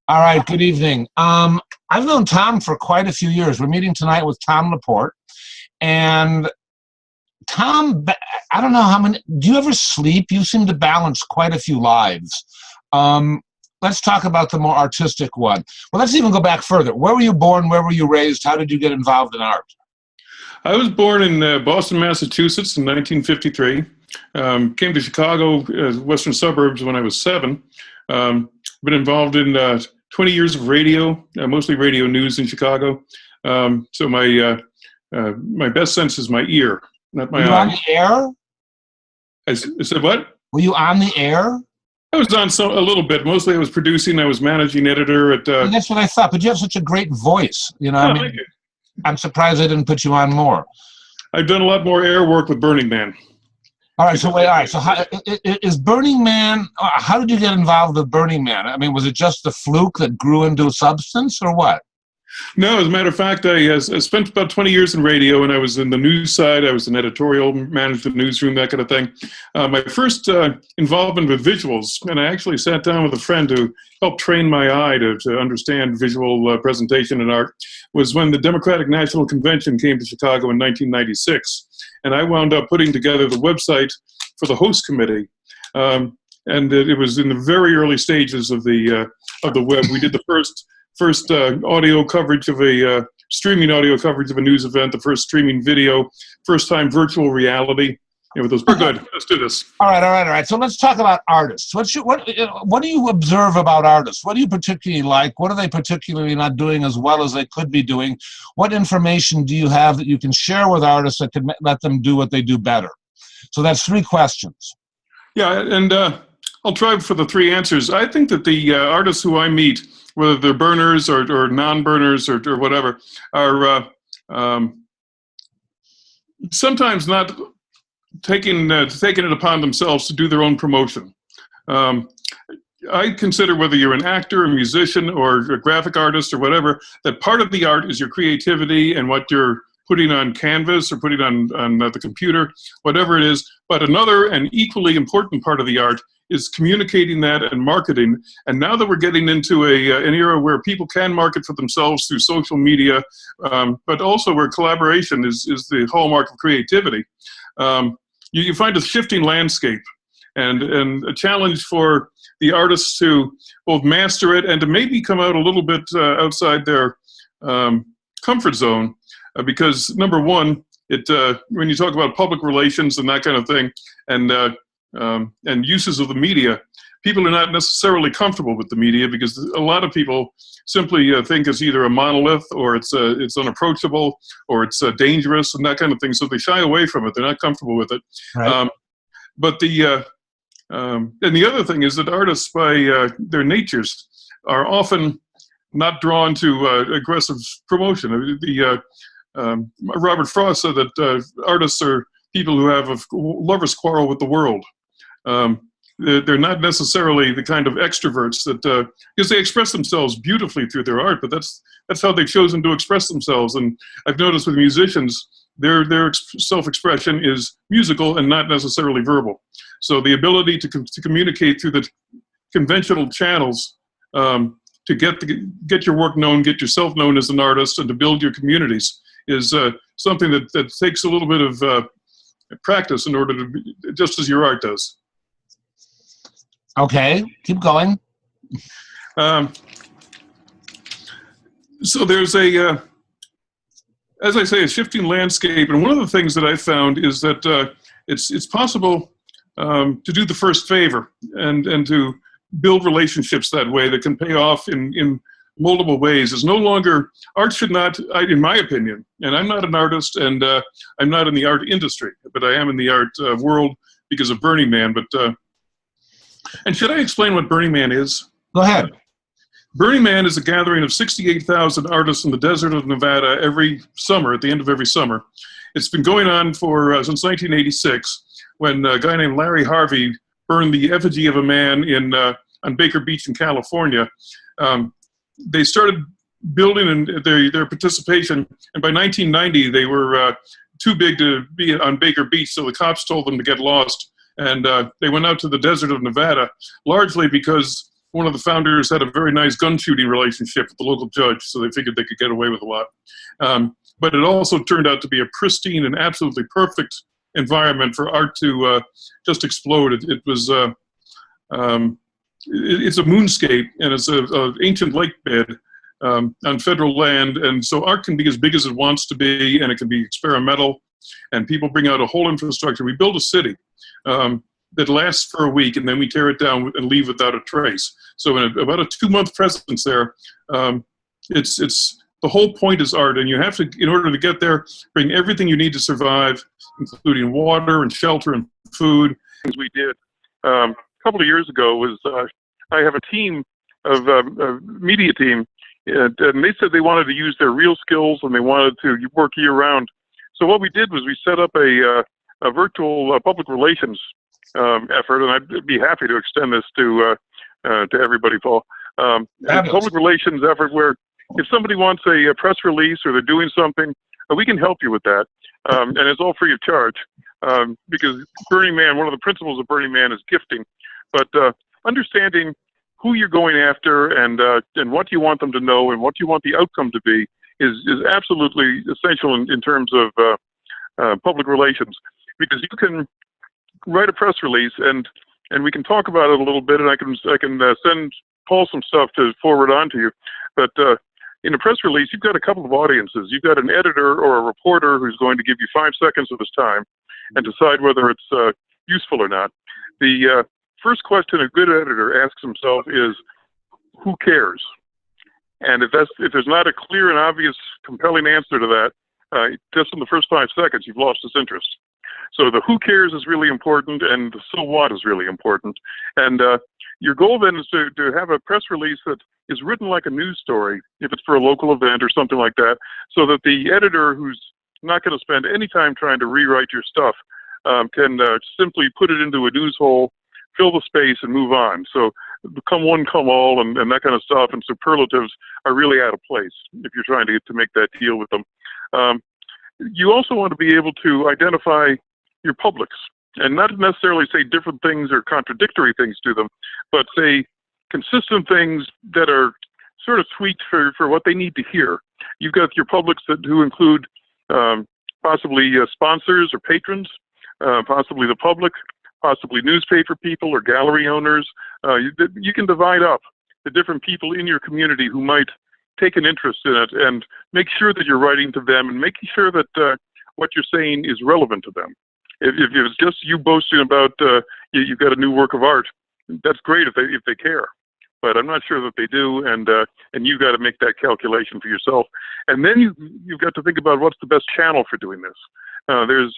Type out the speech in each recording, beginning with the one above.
All right, good evening. I've known Tom for quite a few years. We're meeting tonight with Tom LaPorte. And Tom, I don't know how many, do you ever sleep? You seem to balance quite a few lives. Let's talk about the more artistic one. Well, let's even go back further. Where were you born? Where were you raised? How did you get involved in art? I was born in Boston, Massachusetts in 1953. Came to Chicago, western suburbs, when I was 7. Been involved in 20 years of radio, mostly radio news in Chicago. So my best sense is my ear, not my eye. Were you on the air? I said what? Were you on the air? I was on a little bit. Mostly I was producing. I was managing editor at... That's what I thought, but you have such a great voice. You know, thank you. I'm surprised they didn't put you on more. I've done a lot more air work with Burning Man. All right, so wait, all right, so how, is Burning Man, how did you get involved with Burning Man? I mean, was it just the fluke that grew into substance, or what? No, as a matter of fact, I spent about 20 years in radio, and I was in the news side. I was an editorial, managed the newsroom, that kind of thing. My first involvement with visuals, and I actually sat down with a friend who helped train my eye to understand visual presentation and art, was when the Democratic National Convention came to Chicago in 1996. And I wound up putting together the website for the host committee. And it was in the very early stages of the web. We did the first audio coverage of streaming audio coverage of a news event, the first streaming video, first time virtual reality. With those, we're good. Let's do this. All right. So let's talk about artists. What do you observe about artists? What do you particularly like? What are they particularly not doing as well as they could be doing? What information do you have that you can share with artists that can let them do what they do better? So that's 3 questions. Yeah, and I'll try for the 3 answers. I think that the artists who I meet, whether they're burners or non-burners or whatever, are sometimes not taking it upon themselves to do their own promotion. I consider whether you're an actor, a musician, or a graphic artist or whatever, that part of the art is your creativity and what you're putting on canvas or putting on the computer, whatever it is. But another and equally important part of the art is communicating that and marketing. And now that we're getting into an era where people can market for themselves through social media, but also where collaboration is the hallmark of creativity, you find a shifting landscape and a challenge for the artists to both master it and to maybe come out a little bit outside their comfort zone. Because number one, when you talk about public relations and that kind of thing, and uses of the media, people are not necessarily comfortable with the media because a lot of people simply think it's either a monolith or it's unapproachable or it's dangerous and that kind of thing. So they shy away from it. They're not comfortable with it. Right. But and the other thing is that artists, by their natures, are often not drawn to aggressive promotion. Robert Frost said that artists are people who have a lover's quarrel with the world. They're not necessarily the kind of extroverts that, because they express themselves beautifully through their art, but that's how they've chosen to express themselves. And I've noticed with musicians, their self-expression is musical and not necessarily verbal. So the ability to communicate through the conventional channels to get your work known, get yourself known as an artist, and to build your communities is something that takes a little bit of practice in order to be, just as your art does. Okay, keep going. So there's as I say, a shifting landscape, and one of the things that I found is that it's possible to do the first favor and to build relationships that way that can pay off in multiple ways. Is no longer, art should not, in my opinion, and I'm not an artist and I'm not in the art industry, but I am in the art world because of Burning Man. But and should I explain what Burning Man is? Go ahead. Burning Man is a gathering of 68,000 artists in the desert of Nevada every summer, at the end of every summer. It's been going on for since 1986, when a guy named Larry Harvey burned the effigy of a man on Baker Beach in California. They started building their participation, and by 1990 they were too big to be on Baker Beach, so the cops told them to get lost, and they went out to the desert of Nevada, largely because one of the founders had a very nice gun shooting relationship with the local judge, so they figured they could get away with a lot. But it also turned out to be a pristine and absolutely perfect environment for art to just explode. It was it's a moonscape, and it's an ancient lake bed on federal land, and so art can be as big as it wants to be, and it can be experimental, and people bring out a whole infrastructure. We build a city that lasts for a week, and then we tear it down and leave without a trace. So in about a 2-month presence there, it's the whole point is art, and you have to, in order to get there, bring everything you need to survive, including water and shelter and food. Things we did a couple of years ago was I have a team of a media team, and they said they wanted to use their real skills and they wanted to work year-round. So what we did was we set up a virtual public relations effort, and I'd be happy to extend this to everybody, Paul. A public relations effort where if somebody wants a press release or they're doing something, we can help you with that, and it's all free of charge, because Burning Man, one of the principles of Burning Man is gifting, but understanding who you're going after and what you want them to know and what you want the outcome to be is absolutely essential in terms of public relations, because you can write a press release and we can talk about it a little bit, and I can send Paul some stuff to forward on to you, but in a press release, you've got a couple of audiences. You've got an editor or a reporter who's going to give you 5 seconds of his time and decide whether it's useful or not. The first question a good editor asks himself is, who cares? And if there's not a clear and obvious, compelling answer to that, just in the first 5 seconds, you've lost his interest. So the who cares is really important, and the so what is really important. And your goal then is to have a press release that is written like a news story, if it's for a local event or something like that, so that the editor, who's not going to spend any time trying to rewrite your stuff, can simply put it into a news hole, fill the space, and move on. So come one, come all, and that kind of stuff, and superlatives are really out of place if you're trying to make that deal with them. You also want to be able to identify your publics, and not necessarily say different things or contradictory things to them, but say consistent things that are sort of tweaked for what they need to hear. You've got your publics who include possibly sponsors or patrons, possibly the public, possibly newspaper people or gallery owners. You can divide up the different people in your community who might take an interest in it, and make sure that you're writing to them and making sure that what you're saying is relevant to them. If it's just you boasting about you've got a new work of art, that's great if they care, but I'm not sure that they do, and you've got to make that calculation for yourself. And then you've got to think about what's the best channel for doing this. There's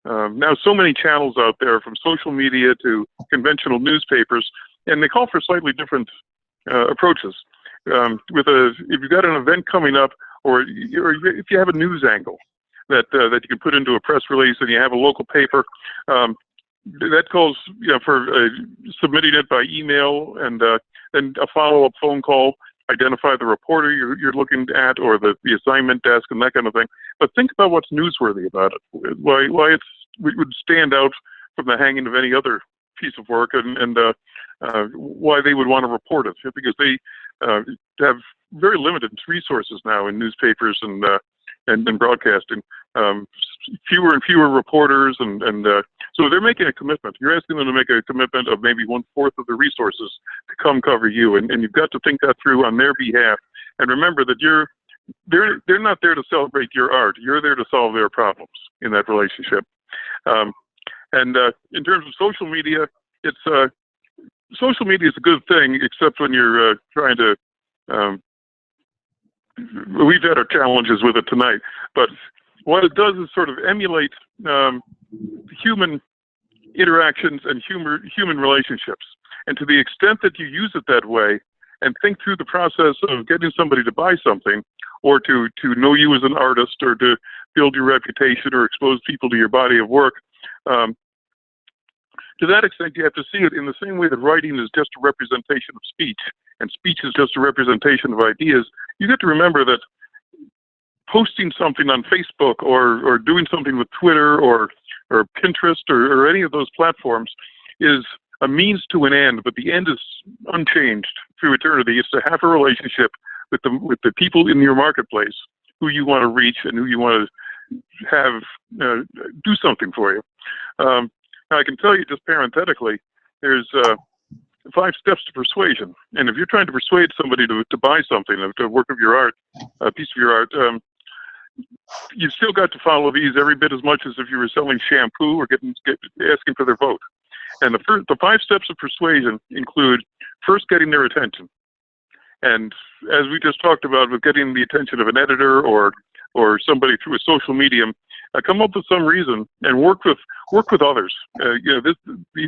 now so many channels out there, from social media to conventional newspapers, and they call for slightly different approaches. If you've got an event coming up, or if you have a news angle that you can put into a press release, and you have a local paper, that calls for submitting it by email, and then a follow-up phone call. Identify the reporter you're looking at, or the assignment desk, and that kind of thing. But think about what's newsworthy about it. Why it would stand out from the hanging of any other piece of work, and why they would want to report it, because they have very limited resources now in newspapers and broadcasting. Fewer and fewer reporters, and so they're making a commitment. You're asking them to make a commitment of maybe 1/4 of the resources to come cover you, and you've got to think that through on their behalf. And remember that they're not there to celebrate your art. You're there to solve their problems in that relationship. And in terms of social media, social media is a good thing, except when you're trying to. We've had our challenges with it tonight, but what it does is sort of emulate human interactions and human relationships. And to the extent that you use it that way, and think through the process of getting somebody to buy something, or to know you as an artist, or to build your reputation, or expose people to your body of work, to that extent, you have to see it in the same way that writing is just a representation of speech, and speech is just a representation of ideas. You have to remember that posting something on Facebook, or doing something with Twitter, or Pinterest, or any of those platforms, is a means to an end, but the end is unchanged through eternity. It's to have a relationship with the people in your marketplace who you want to reach and who you want to have do something for you. Now, I can tell you just parenthetically, there's 5 steps to persuasion. And if you're trying to persuade somebody to buy something, a work of your art, a piece of your art, you've still got to follow these every bit as much as if you were selling shampoo or asking for their vote. And the 5 steps of persuasion include first getting their attention. And as we just talked about with getting the attention of an editor or somebody through a social medium, come up with some reason and work with others. The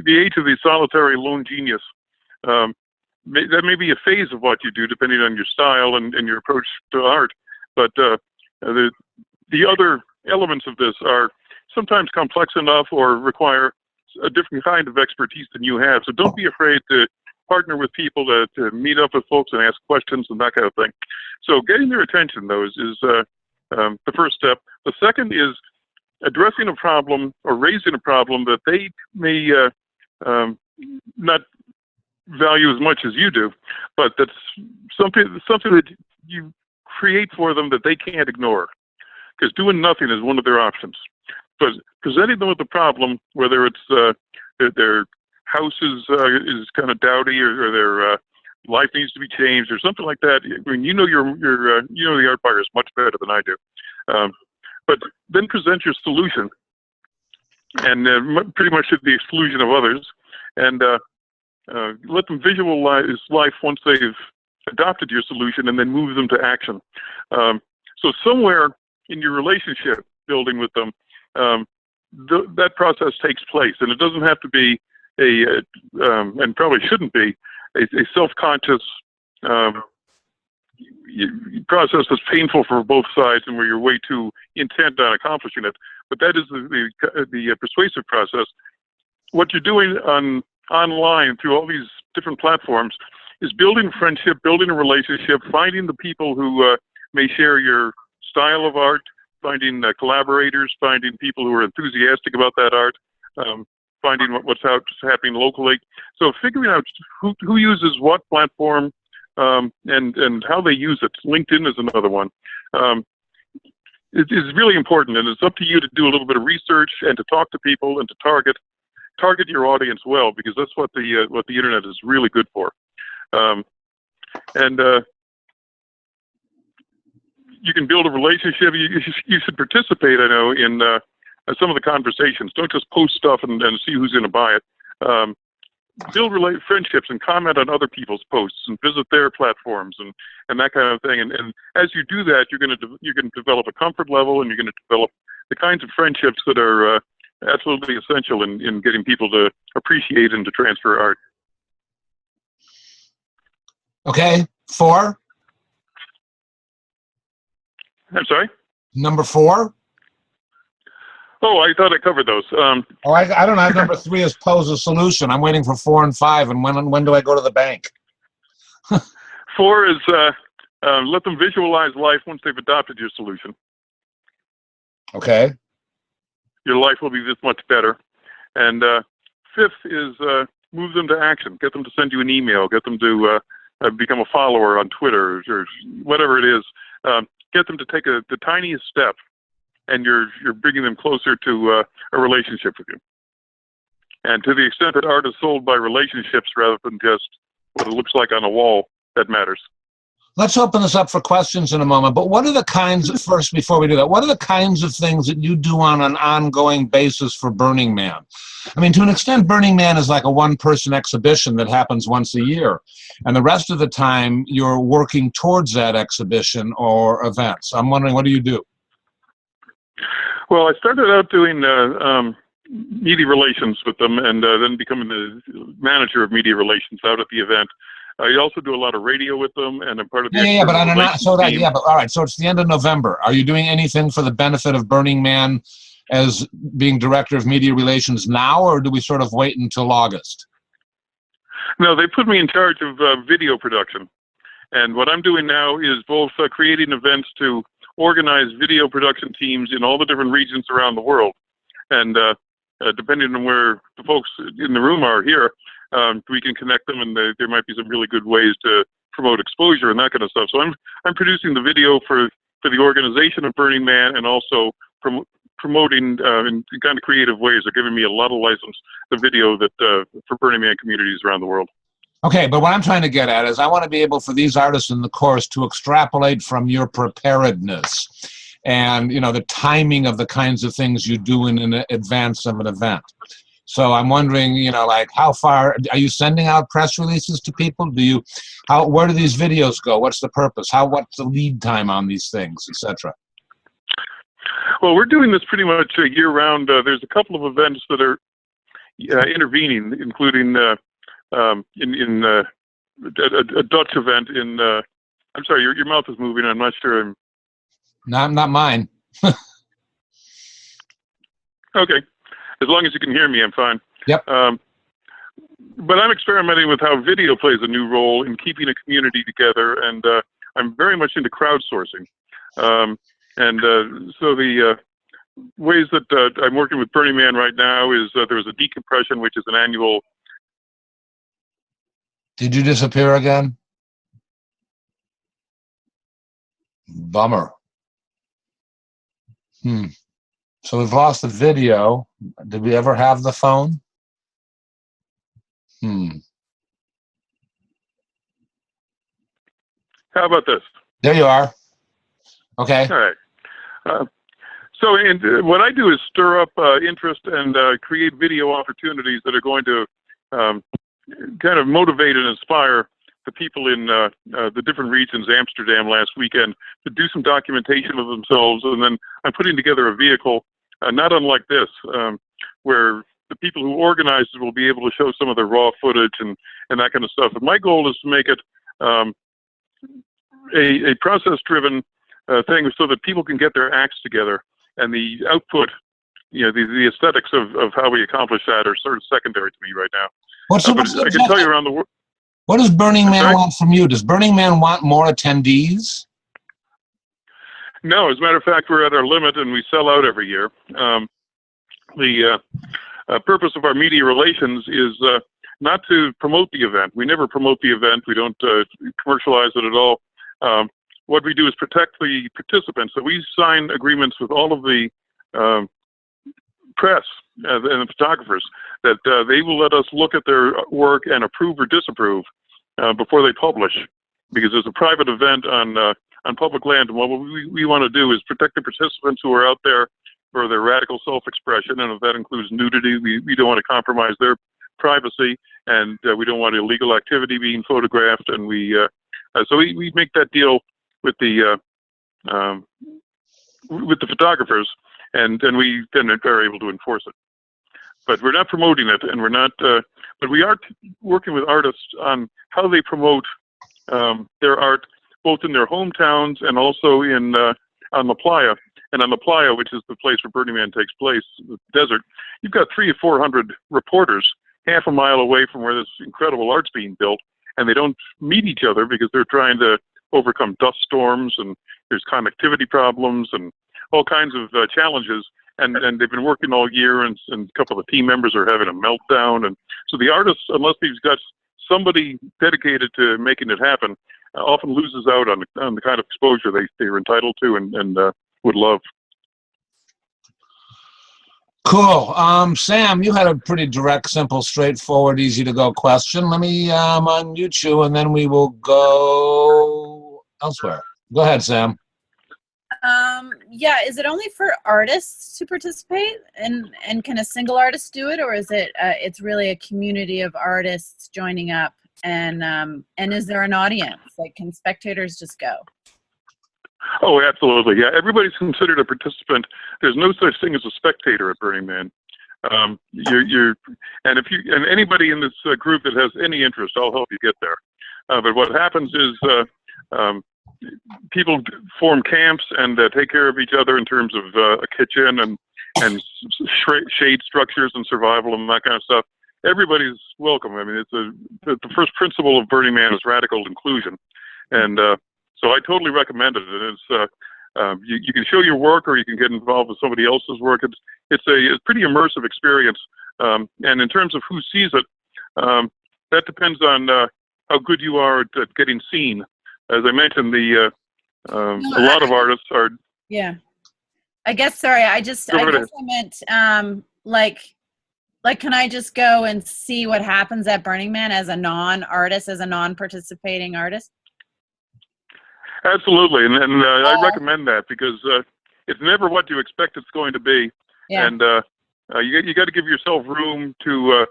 age of the solitary lone genius. That may be a phase of what you do, depending on your style and your approach to art. But the other elements of this are sometimes complex enough or require a different kind of expertise than you have. So don't be afraid to partner with people, to meet up with folks and ask questions and that kind of thing. So getting their attention, though, is the first step. The second is addressing a problem or raising a problem that they may not value as much as you do, but that's something that you create for them that they can't ignore. Because doing nothing is one of their options. But presenting them with a problem, whether it's their house is kind of dowdy or their life needs to be changed or something like that. I mean, you know the art buyers much better than I do. But then present your solution, and pretty much to the exclusion of others, and let them visualize life once they've adopted your solution, and then move them to action. So somewhere in your relationship building with them, that process takes place, and it doesn't have to be and probably shouldn't be, a self-conscious process that's painful for both sides and where you're way too intent on accomplishing it. But that is the persuasive process. What you're doing online through all these different platforms is building friendship, building a relationship, finding the people who may share your style of art, finding collaborators, finding people who are enthusiastic about that art, finding what's happening locally. So figuring out who uses what platform and how they use it. LinkedIn is another one. It is really important, and it's up to you to do a little bit of research and to talk to people and to target your audience well, because that's what the internet is really good for. You can build a relationship. You should participate, I know, in some of the conversations. Don't just post stuff and see who's going to buy it. Build friendships and comment on other people's posts and visit their platforms and that kind of thing. And as you do that, you're going to develop a comfort level, and you're going to develop the kinds of friendships that are absolutely essential in getting people to appreciate and to transfer art. Okay, 4. I'm sorry? Number 4? Oh, I thought I covered those. I don't know. I have number 3 as pose a solution. I'm waiting for 4 and 5, and when do I go to the bank? 4 is let them visualize life once they've adopted your solution. Okay. Your life will be this much better. And 5th is move them to action. Get them to send you an email. Get them to become a follower on Twitter or whatever it is. Get them to take the tiniest step, and you're bringing them closer to a relationship with you. And to the extent that art is sold by relationships rather than just what it looks like on a wall, that matters. Let's open this up for questions in a moment, but what are the kinds, first before we do that, what are the kinds of things that you do on an ongoing basis for Burning Man? I mean, to an extent, Burning Man is like a one-person exhibition that happens once a year, and the rest of the time you're working towards that exhibition or event. So I'm wondering, what do you do? Well, I started out doing media relations with them, and then becoming the manager of media relations out at the event. I also do a lot of radio with them, and I'm part of the team. But all right. So it's the end of November. Are you doing anything for the benefit of Burning Man as being director of media relations now, or do we sort of wait until August? No, they put me in charge of video production, and what I'm doing now is both creating events to organize video production teams in all the different regions around the world, and depending on where the folks in the room are here, we can connect them, and there might be some really good ways to promote exposure and that kind of stuff. So I'm producing the video for the organization of Burning Man, and also promoting in kind of creative ways. They're giving me a lot of license the video that for Burning Man communities around the world. Okay, but what I'm trying to get at is I want to be able for these artists in the course to extrapolate from your preparedness and, you know, the timing of the kinds of things you do in advance of an event. So I'm wondering, you know, like how far are you sending out press releases to people? Where do these videos go? What's the purpose? What's the lead time on these things, etc.? Well, we're doing this pretty much year round. There's a couple of events that are intervening, including in a Dutch event in. I'm sorry, your mouth is moving. I'm not sure. Not mine. Okay, as long as you can hear me, I'm fine. Yep. But I'm experimenting with how video plays a new role in keeping a community together, and I'm very much into crowdsourcing. So the ways that I'm working with Burning Man right now is there's a decompression, which is an annual. Did you disappear again? Bummer. So we've lost the video. Did we ever have the phone? How about this? There you are. Okay. All right. So what I do is stir up interest and create video opportunities that are going to kind of motivate and inspire the people in the different regions, Amsterdam last weekend, to do some documentation of themselves. And then I'm putting together a vehicle, not unlike this, where the people who organize it will be able to show some of their raw footage and that kind of stuff. And my goal is to make it a process-driven thing so that people can get their acts together, and the output, you know, the aesthetics of how we accomplish that are sort of secondary to me right now. But I can tell you around the world. What does Burning Man want from you? Does Burning Man want more attendees? No, as a matter of fact, we're at our limit and we sell out every year. The purpose of our media relations is not to promote the event. We never promote the event. We don't commercialize it at all. What we do is protect the participants. So we sign agreements with all of the press and the photographers that they will let us look at their work and approve or disapprove before they publish, because it's a private event on public land. And what we want to do is protect the participants who are out there for their radical self-expression, and if that includes nudity, we don't want to compromise their privacy, and we don't want illegal activity being photographed. And so we make that deal with the photographers, and we then are able to enforce it. But we're not promoting it, and we're not. But we are working with artists on how they promote their art, both in their hometowns and also in on La Playa. And on La Playa, which is the place where Burning Man takes place, the desert, you've got 300 or 400 reporters half a mile away from where this incredible art's being built, and they don't meet each other because they're trying to overcome dust storms, and there's connectivity problems and all kinds of challenges. And they've been working all year, and a couple of the team members are having a meltdown. And so the artist, unless he's got somebody dedicated to making it happen, often loses out on the kind of exposure they're entitled to and would love. Cool. Sam, you had a pretty direct, simple, straightforward, easy to go question. Let me unmute you, and then we will go elsewhere. Go ahead, Sam. Yeah, is it only for artists to participate, and can a single artist do it, or is it it's really a community of artists joining up, and is there an audience? Like, can spectators just go? Oh, absolutely. Yeah, everybody's considered a participant. There's no such thing as a spectator at Burning Man. And anybody in this group that has any interest, I'll help you get there. But what happens is people form camps and take care of each other in terms of a kitchen and shade structures and survival and that kind of stuff. Everybody's welcome. I mean, it's the first principle of Burning Man is radical inclusion, and so I totally recommend it. And it's you can show your work, or you can get involved with somebody else's work. It's a pretty immersive experience. And in terms of who sees it, that depends on how good you are at getting seen. As I mentioned, a lot of artists are. Yeah. I guess, sorry, I guess I meant, like, can I just go and see what happens at Burning Man as a non-artist, as a non-participating artist? Absolutely, and I recommend that because it's never what you expect it's going to be, and you got to give yourself room to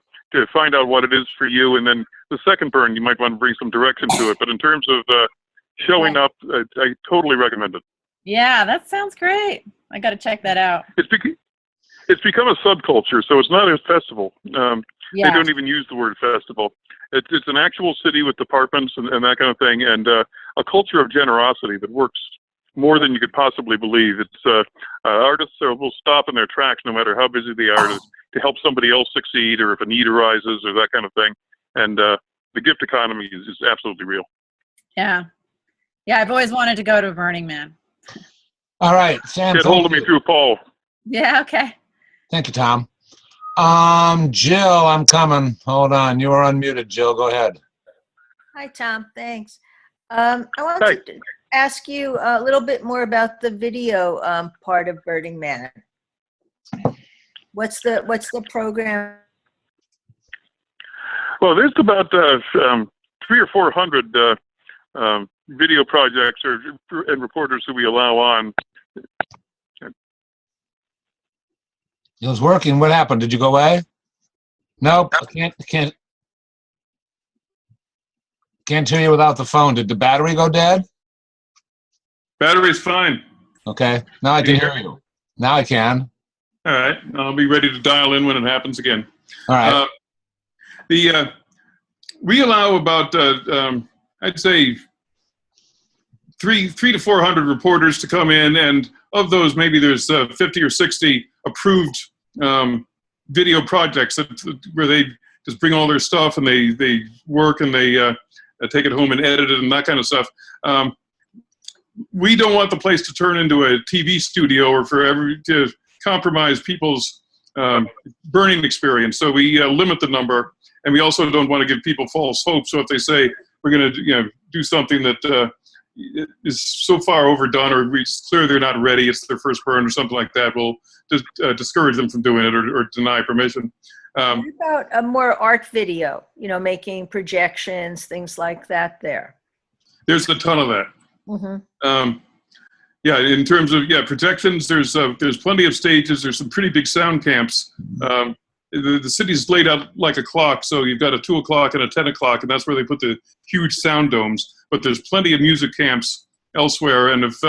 find out what it is for you, and then the second burn you might want to bring some direction to it. But in terms of showing up, I totally recommend it. Yeah, that sounds great. I got to check that out. It's become a subculture, so it's not a festival. They don't even use the word festival. It's an actual city with departments and that kind of thing, and a culture of generosity that works more than you could possibly believe. It's artists will stop in their tracks no matter how busy they are to help somebody else succeed, or if a need arises, or that kind of thing. And the gift economy is absolutely real. Yeah, I've always wanted to go to Burning Man. All right, Sam. Get hold of me through Paul. Yeah. Okay. Thank you, Tom. Jill, I'm coming. Hold on. You are unmuted, Jill. Go ahead. Hi, Tom. Thanks. I wanted to ask you a little bit more about the video part of Burning Man. What's the program? Well, there's about 300 or 400 video projects and reporters who we allow on. It was working. What happened? Did you go away? Nope. I can't hear you without the phone. Did the battery go dead? Battery's fine. Okay. Now I can hear you. Now I can. All right. I'll be ready to dial in when it happens again. All right. We allow about I'd say 300 to 400 reporters to come in, and of those, maybe there's 50 or 60 approved video projects where they just bring all their stuff and they work and they take it home and edit it and that kind of stuff. We don't want the place to turn into a TV studio or to compromise people's burning experience. So we limit the number, and we also don't want to give people false hope. So if they say we're going to do something that is so far overdone, or it's clear they're not ready, it's their first burn or something like that, we'll just discourage them from doing it or deny permission. What about a more art video, making projections, things like that there? There's a ton of that. Mm-hmm. In terms of projections, there's plenty of stages. There's some pretty big sound camps. The city's laid out like a clock, so you've got a 2 o'clock and a 10 o'clock, and that's where they put the huge sound domes. But there's plenty of music camps elsewhere, and if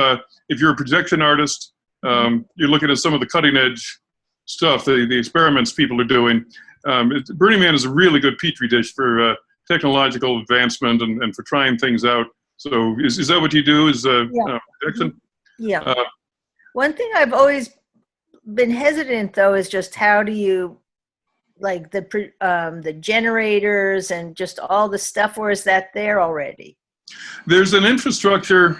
you're a projection artist, you're looking at some of the cutting edge stuff, the experiments people are doing. Burning Man is a really good petri dish for technological advancement and for trying things out. So is that what you do, is projection? Yeah. One thing I've always been hesitant, though, is just how do you, like the generators and just all the stuff, or is that there already? There's an infrastructure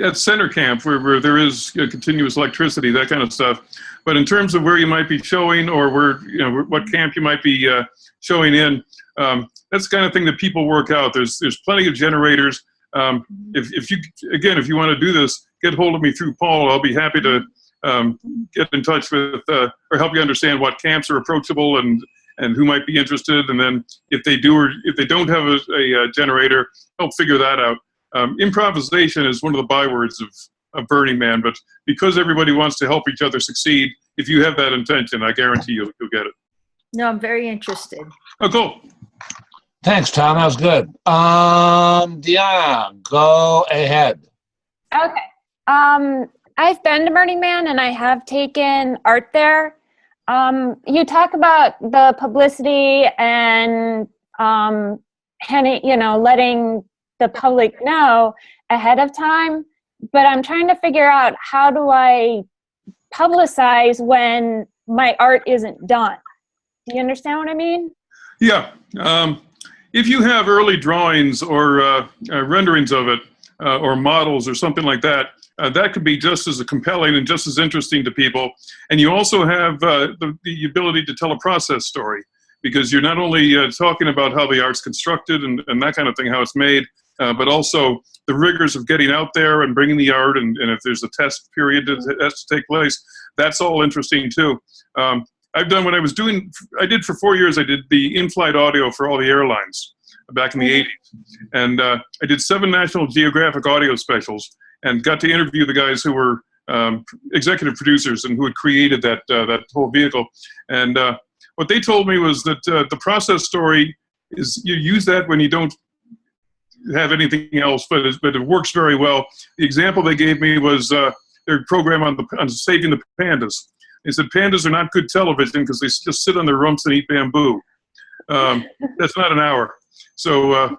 at center camp where there is continuous electricity, that kind of stuff. But in terms of where you might be showing, or what camp you might be showing in, that's the kind of thing that people work out. There's plenty of generators. If you want to do this, get hold of me through Paul. I'll be happy to get in touch with or help you understand what camps are approachable and who might be interested. And then if they do or if they don't have a generator, help figure that out. Improvisation is one of the bywords of Burning Man, but because everybody wants to help each other succeed, if you have that intention, I guarantee you'll get it. No, I'm very interested. Oh, cool. Thanks, Tom. That was good. Deanna, go ahead. Okay. I've been to Burning Man and I have taken art there. You talk about the publicity and letting the public know ahead of time, but I'm trying to figure out, how do I publicize when my art isn't done? Do you understand what I mean? Yeah. If you have early drawings or renderings of it, or models or something like that, that could be just as compelling and just as interesting to people. And you also have the ability to tell a process story. because you're not only talking about how the art's constructed and that kind of thing, how it's made, but also the rigors of getting out there and bringing the art, and if there's a test period that has to take place, that's all interesting too. I've done what I did for 4 years, I did the in-flight audio for all the airlines back in the 80s. And I did 7 National Geographic audio specials and got to interview the guys who were executive producers and who had created that whole vehicle. And what they told me was that the process story is, you use that when you don't have anything else, but it works very well. The example they gave me was their program on saving the pandas. They said pandas are not good television because they just sit on their rumps and eat bamboo. That's not an hour. So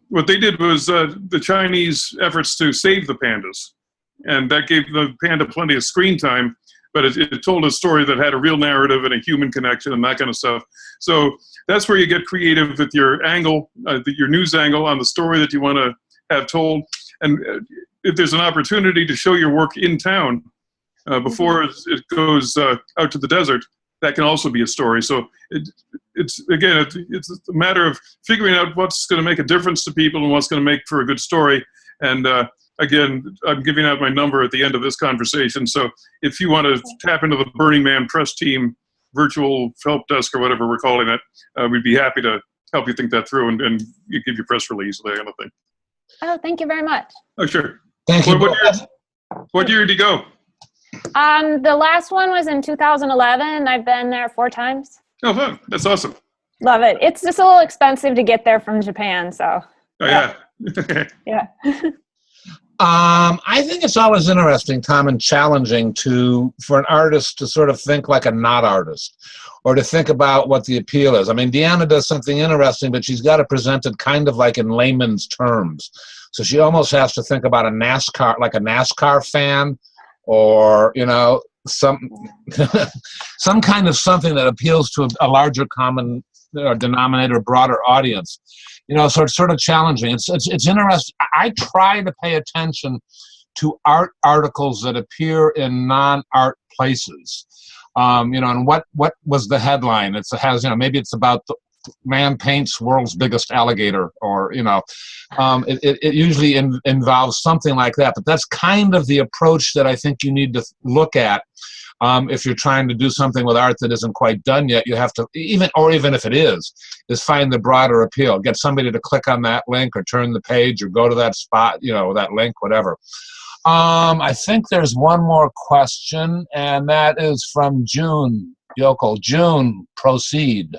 what they did was the Chinese efforts to save the pandas, and that gave the panda plenty of screen time, but it told a story that had a real narrative and a human connection and that kind of stuff. So that's where you get creative with your angle, your news angle on the story that you want to have told. And if there's an opportunity to show your work in town before it goes out to the desert, that can also be a story. So it's a matter of figuring out what's going to make a difference to people and what's going to make for a good story. And again, I'm giving out my number at the end of this conversation. So if you want to tap into the Burning Man press team virtual help desk or whatever we're calling it, we'd be happy to help you think that through and give you press release, that kind of thing. Oh, thank you very much. Oh, sure. Thank you. What year did you go? The last one was in 2011. I've been there 4 times. Oh, fun. That's awesome. Love it. It's just a little expensive to get there from Japan, so. Oh, yeah. Yeah. I think it's always interesting, Tom, and challenging for an artist to sort of think like a not artist, or to think about what the appeal is. I mean, Deanna does something interesting, but she's got to present it kind of like in layman's terms. So she almost has to think about a NASCAR fan, or, you know, some kind of something that appeals to a larger common denominator, broader audience. You know, so it's sort of challenging. It's interesting. I try to pay attention to art articles that appear in non-art places. You know, and what was the headline? It has, you know, maybe it's about the man paints world's biggest alligator, or, you know, it usually involves something like that. But that's kind of the approach that I think you need to look at. If you're trying to do something with art that isn't quite done yet, you have to, even if it is find the broader appeal. Get somebody to click on that link or turn the page or go to that spot, you know, that link, whatever. I think there's one more question, and that is from June Yokel. June, proceed.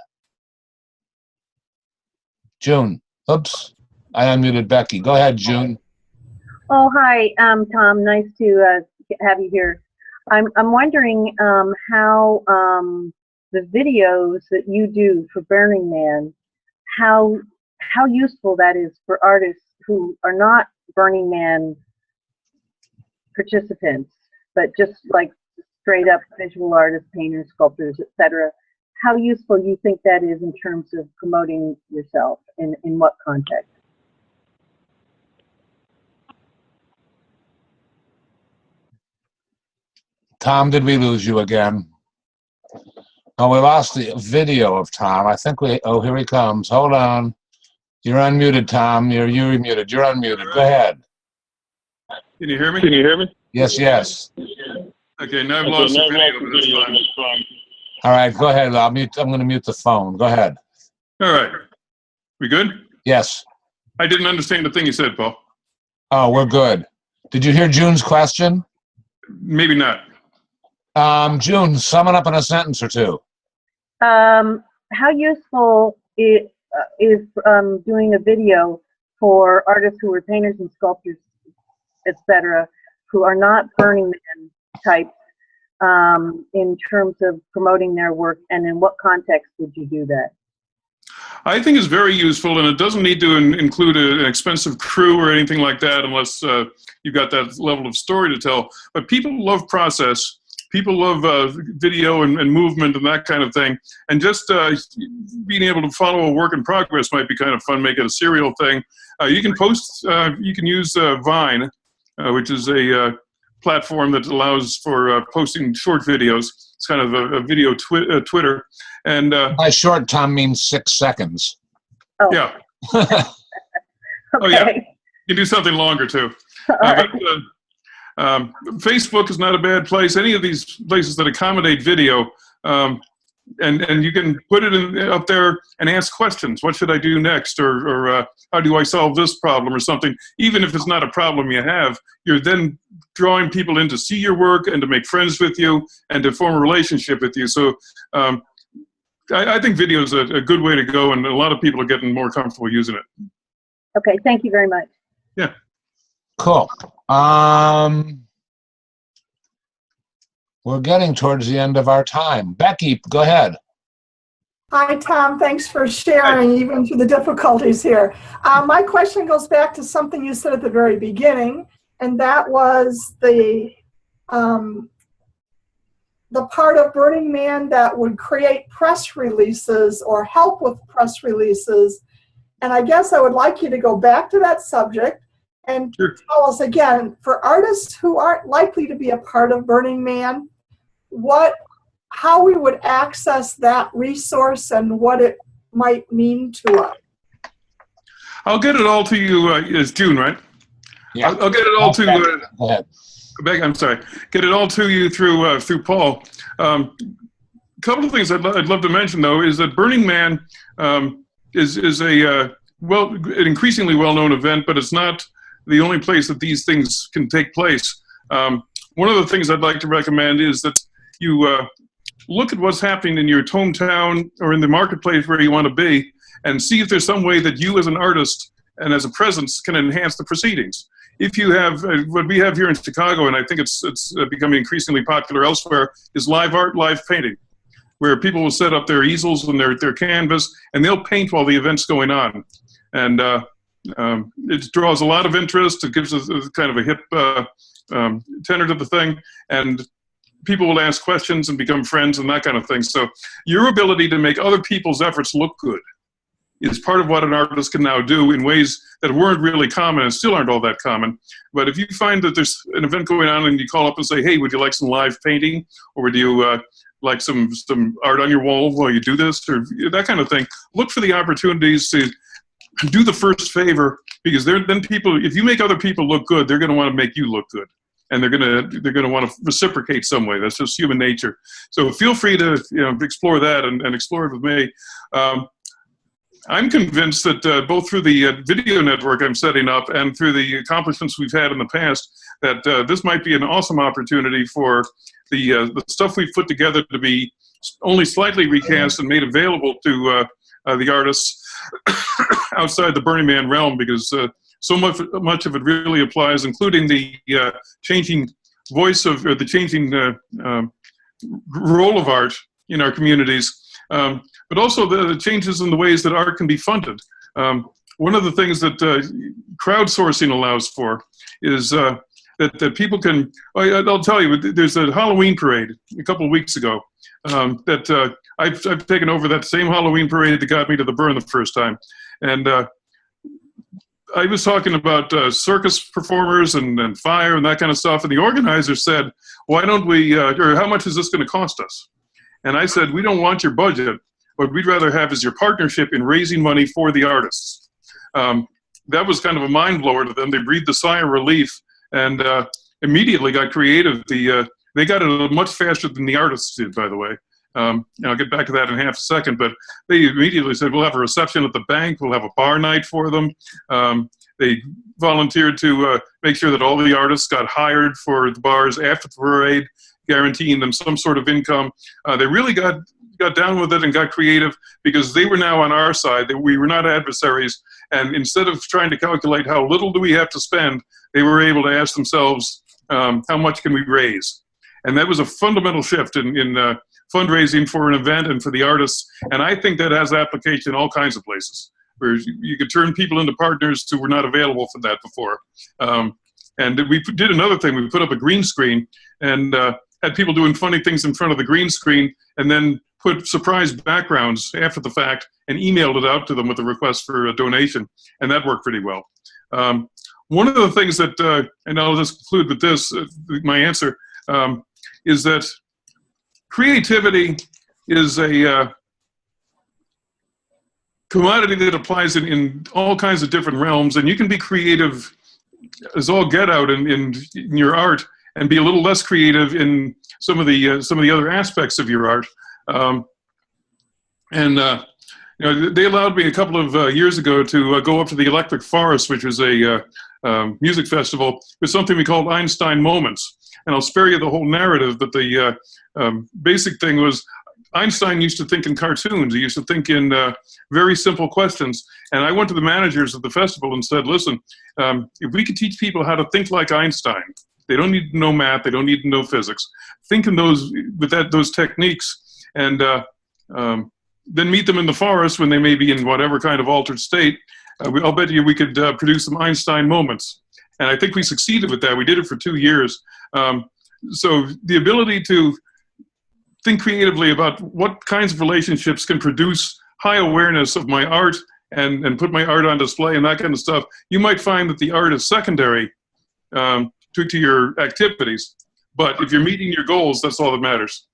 June. Oops. I unmuted Becky. Go ahead, June. Oh, hi, Tom. Nice to have you here. I'm wondering how the videos that you do for Burning Man, how useful that is for artists who are not Burning Man participants, but just like straight up visual artists, painters, sculptors, etc. How useful you think that is in terms of promoting yourself, in what context? Tom, did we lose you again? Oh, we lost the video of Tom. I think oh, here he comes. Hold on. You're unmuted, Tom. You're muted. You're unmuted. Go ahead. Can you hear me? Yes, yes. Okay, now I've lost the video, but that's fine. All right, go ahead. I'm going to mute the phone. Go ahead. All right. We good? Yes. I didn't understand the thing you said, Paul. Oh, we're good. Did you hear June's question? Maybe not. June, sum it up in a sentence or two. How useful is doing a video for artists who are painters and sculptors, etc., who are not Burning Man types, in terms of promoting their work, and in what context would you do that? I think it's very useful, and it doesn't need to include an expensive crew or anything like that unless you've got that level of story to tell. But people love process. People love video and movement and that kind of thing. And just being able to follow a work in progress might be kind of fun, make it a serial thing. You can post, you can use Vine, which is a platform that allows for posting short videos. It's kind of a video Twitter. And by short, Tom means 6 seconds. Oh. yeah. Okay. Oh, yeah. You can do something longer, too. Facebook is not a bad place. Any of these places that accommodate video, and you can put it up there and ask questions. What should I do next? Or how do I solve this problem or something? Even if it's not a problem you have, you're then drawing people in to see your work and to make friends with you and to form a relationship with you. So I think video is a good way to go, and a lot of people are getting more comfortable using it. Okay, thank you very much. Yeah. Cool. We're getting towards the end of our time. Becky, go ahead. Hi, Tom. Thanks for sharing, even through the difficulties here. My question goes back to something you said at the very beginning, and that was the part of Burning Man that would create press releases or help with press releases. And I guess I would like you to go back to that subject and tell us again, for artists who aren't likely to be a part of Burning Man, how we would access that resource and what it might mean to us. I'll get it all to you. It's June, right? Yeah. I'll get it all to you. Go ahead. I'm sorry. Get it all to you through Paul. A couple of things I'd love to mention, though, is that Burning Man is an increasingly well-known event, but it's not the only place that these things can take place. One of the things I'd like to recommend is that you look at what's happening in your hometown or in the marketplace where you want to be, and see if there's some way that you as an artist and as a presence can enhance the proceedings. If you have, what we have here in Chicago, and I think it's becoming increasingly popular elsewhere, is live art, live painting, where people will set up their easels and their canvas, and they'll paint while the event's going on. And it draws a lot of interest. It gives us kind of a hip tenor to the thing, and people will ask questions and become friends and that kind of thing. So your ability to make other people's efforts look good is part of what an artist can now do in ways that weren't really common and still aren't all that common. But if you find that there's an event going on and you call up and say, hey, would you like some live painting? Or would you like some art on your wall while you do this? Or that kind of thing. Look for the opportunities to do the first favor, because then people, if you make other people look good, they're going to want to make you look good. And they're going to want to reciprocate some way. That's just human nature. So feel free to explore that and explore it with me. I'm convinced that both through the video network I'm setting up and through the accomplishments we've had in the past, that this might be an awesome opportunity for the stuff we've put together to be only slightly recast and made available to the artists outside the Burning Man realm, because so much of it really applies, including the changing voice of, or the changing role of art in our communities, but also the changes in the ways that art can be funded. One of the things that crowdsourcing allows for is that people can, I'll tell you, there's a Halloween parade a couple of weeks ago that I've taken over that same Halloween parade that got me to the burn the first time. And I was talking about circus performers and fire and that kind of stuff, and the organizer said, why don't we, or how much is this going to cost us? And I said, we don't want your budget. What we'd rather have is your partnership in raising money for the artists. That was kind of a mind blower to them. They breathed a sigh of relief and immediately got creative. They got it much faster than the artists did, by the way. And I'll get back to that in half a second, but they immediately said, we'll have a reception at the bank, we'll have a bar night for them. They volunteered to make sure that all the artists got hired for the bars after the parade, guaranteeing them some sort of income. They really got down with it and got creative, because they were now on our side. We were not adversaries, and instead of trying to calculate how little do we have to spend, they were able to ask themselves, how much can we raise? And that was a fundamental shift in fundraising for an event and for the artists. And I think that has application in all kinds of places, where you could turn people into partners who were not available for that before. And we did another thing. We put up a green screen and had people doing funny things in front of the green screen, and then put surprise backgrounds after the fact and emailed it out to them with a request for a donation. And that worked pretty well. one of the things that, and I'll just conclude with this, my answer, is that creativity is a commodity that applies in all kinds of different realms, and you can be creative as all get out in your art, and be a little less creative in some of the other aspects of your art. You know, they allowed me a couple of years ago to go up to the Electric Forest, which was a music festival, with something we called Einstein Moments. And I'll spare you the whole narrative, but the basic thing was Einstein used to think in cartoons. He used to think in very simple questions. And I went to the managers of the festival and said, listen, if we could teach people how to think like Einstein, they don't need to know math, they don't need to know physics. Think in those techniques, and then meet them in the forest when they may be in whatever kind of altered state. I'll bet you we could produce some Einstein moments. And I think we succeeded with that. We did it for 2 years. So the ability to think creatively about what kinds of relationships can produce high awareness of my art and put my art on display and that kind of stuff, you might find that the art is secondary to your activities. But if you're meeting your goals, that's all that matters.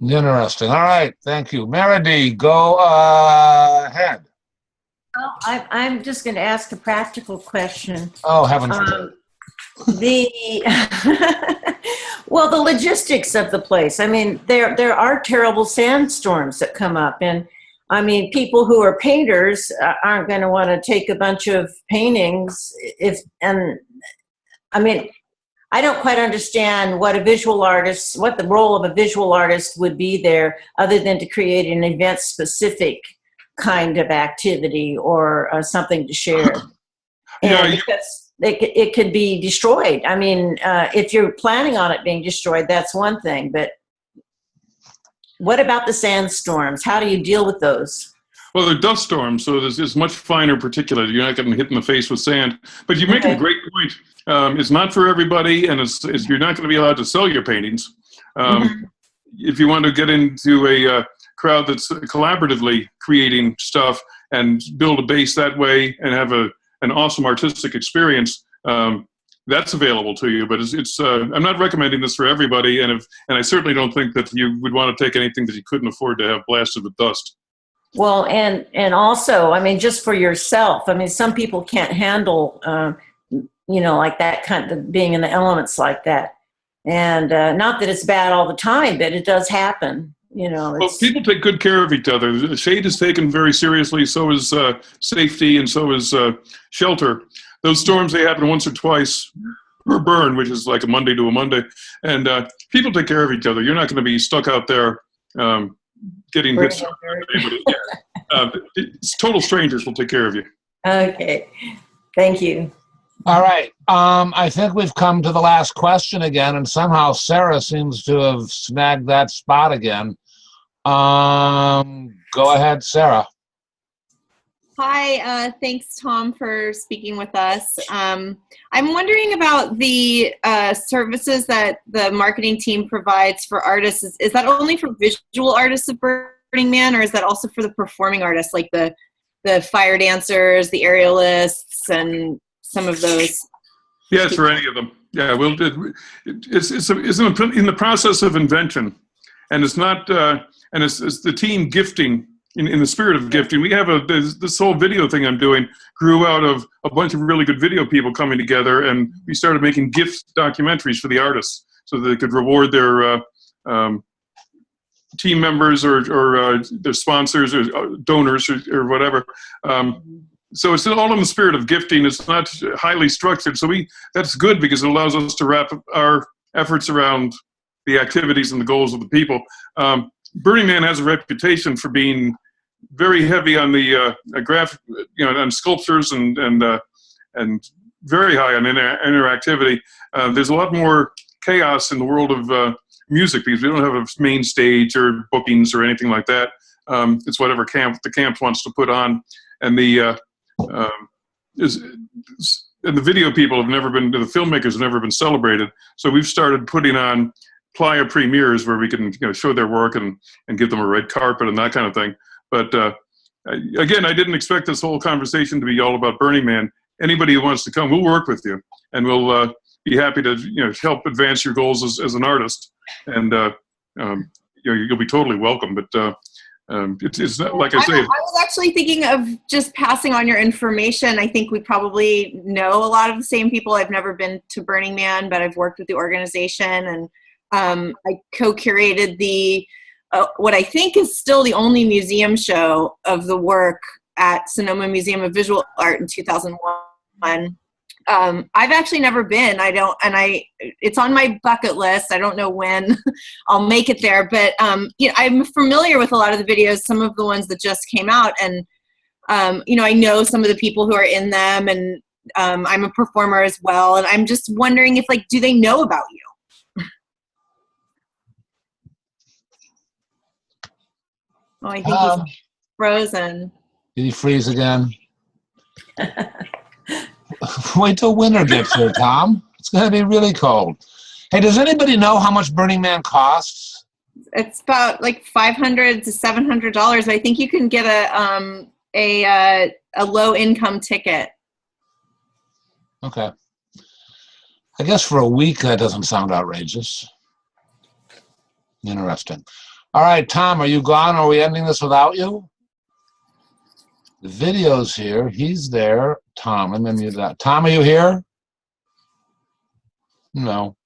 Interesting. All right. Thank you. Meredith, go ahead. Well, I'm just going to ask a practical question. Oh, heaven forbid. Well, the logistics of the place. I mean, there are terrible sandstorms that come up, and I mean, people who are painters aren't going to want to take a bunch of paintings I mean, I don't quite understand what the role of a visual artist would be there, other than to create an event-specific kind of activity or something to share. And because it could be destroyed. I mean, if you're planning on it being destroyed, that's one thing. But what about the sandstorms? How do you deal with those? Well, they're dust storms, so there's much finer particulate. You're not getting hit in the face with sand. But you're making a great point. It's not for everybody, and you're not going to be allowed to sell your paintings. If you want to get into a crowd that's collaboratively creating stuff and build a base that way and have an awesome artistic experience, that's available to you. But I'm not recommending this for everybody, and I certainly don't think that you would want to take anything that you couldn't afford to have blasted with dust. Well, and also, I mean, just for yourself, I mean, some people can't handle, like that kind of being in the elements like that. And not that it's bad all the time, but it does happen. Well, people take good care of each other. The shade is taken very seriously, so is safety, and so is shelter. Those storms, they happen once or twice per burn, which is like a Monday to a Monday. And people take care of each other. You're not going to be stuck out there getting hit. Total strangers will take care of you. Okay. Thank you. All right. I think we've come to the last question again, and somehow Sarah seems to have snagged that spot again. Go ahead, Sarah. Hi, thanks, Tom, for speaking with us. I'm wondering about the services that the marketing team provides for artists. Is that only for visual artists of Burning Man, or is that also for the performing artists, like the fire dancers, the aerialists, and some of those? Yeah, it's for any of them. Yeah, it's in the process of invention, and it's not, and it's the team gifting. In the spirit of gifting, we have this whole video thing I'm doing grew out of a bunch of really good video people coming together, and we started making gift documentaries for the artists so that they could reward their team members or their sponsors or donors or whatever. So it's all in the spirit of gifting. It's not highly structured. So that's good because it allows us to wrap our efforts around the activities and the goals of the people. Burning Man has a reputation for being very heavy on the graphic, on sculptures and very high on interactivity. There's a lot more chaos in the world of music because we don't have a main stage or bookings or anything like that. It's whatever the camp wants to put on, and the video people the filmmakers have never been celebrated. So we've started putting on playa premieres where we can show their work and give them a red carpet and that kind of thing. But again, I didn't expect this whole conversation to be all about Burning Man. anybody who wants to come, we'll work with you, and we'll be happy to help advance your goals as an artist. And you'll be totally welcome. But it's not, like I say. I was actually thinking of just passing on your information. I think we probably know a lot of the same people. I've never been to Burning Man, but I've worked with the organization, and I co-curated the what I think is still the only museum show of the work at Sonoma Museum of Visual Art in 2001. I've actually never been. It's on my bucket list. I don't know when I'll make it there, but I'm familiar with a lot of the videos, some of the ones that just came out, and I know some of the people who are in them, and I'm a performer as well, and I'm just wondering if, do they know about you? Oh, I think he's frozen. Did he freeze again? Wait till winter gets here, Tom. It's going to be really cold. Hey, does anybody know how much Burning Man costs? It's about $500 to $700. I think you can get a low income ticket. Okay. I guess for a week that doesn't sound outrageous. Interesting. All right, Tom, are you gone? Are we ending this without you? The video's here. He's there. Tom, let me mute that. Tom, are you here? No.